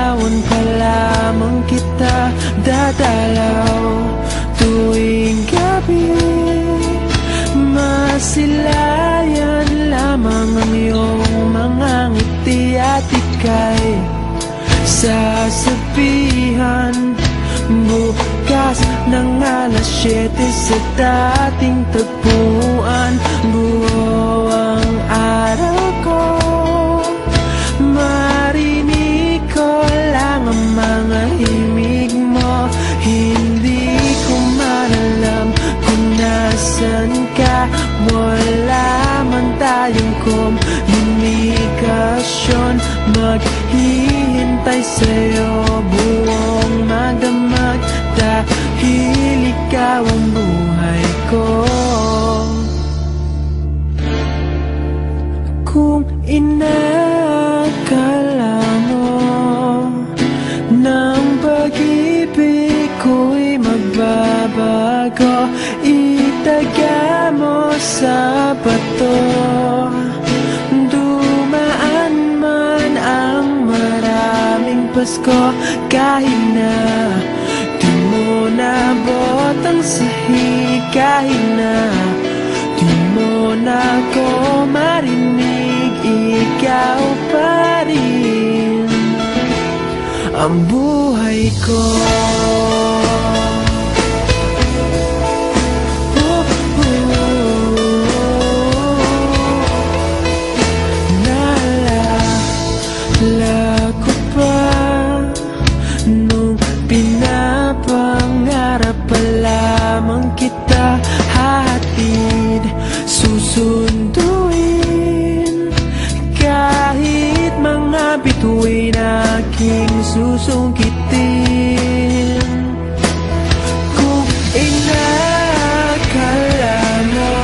Liligawan pa lamang kita dadalaw tuwing gabi. Masilayan lamang ang iyong mga ngiti at ika'y sasabihan bukas ng alas 7 sa dating tagpuan. Buo ang araw ko, marinig ko lang ang mga himig mo. Hindi ko man alam kung nasan ka, wala man tayong komunikasyon. Maghihintay sa'yo buong magdamag dahil ikaw ang buhay ko. Kung inakala mo ng pag-ibig ko'y magbabago, itaga mo sa bato. Dumaan man ang maraming Pasko, kahit na di mo nabot ang sahig, kahit na di mo na ako marinig, ikaw pa rin ang buhay ko. Naalala ko pa nung pinapangarap pa lamang kita, hatid susunduin kahit mga bituin aking susungkitin. Kung inakala mo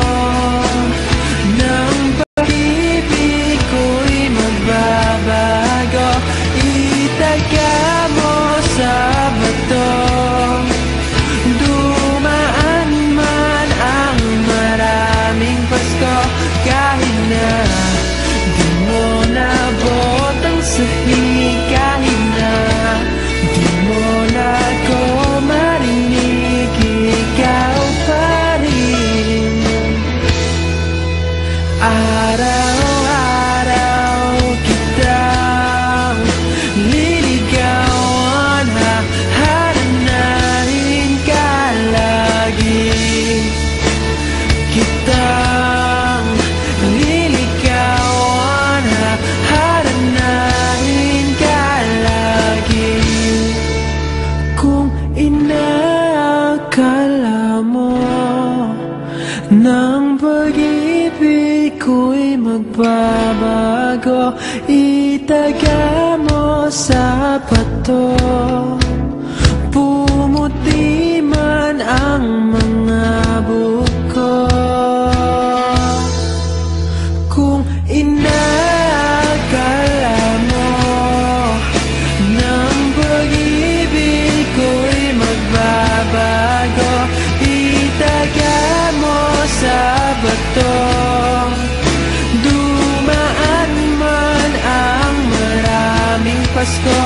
ng pag-ibig ko'y magbabago, itaga mo sa bato. Dumaan man ang maraming Pasko, kahit na di mo nabot ang sahig, kahit na di mo na ako marinig, ikaw pa rin. Araw-araw kitang liligawan, hahanapin ka lagi. Kitang liligawan, hahanapin ka lagi. Kung inakala mo ng pag-ibig ko'y magbabago, itaga mo sa bato. Pumuti man ang mga buko. Kung inakala mo ng pag-ibig ko'y magbabago, itaga mo sa bato. Dumaan man ang maraming Pasko,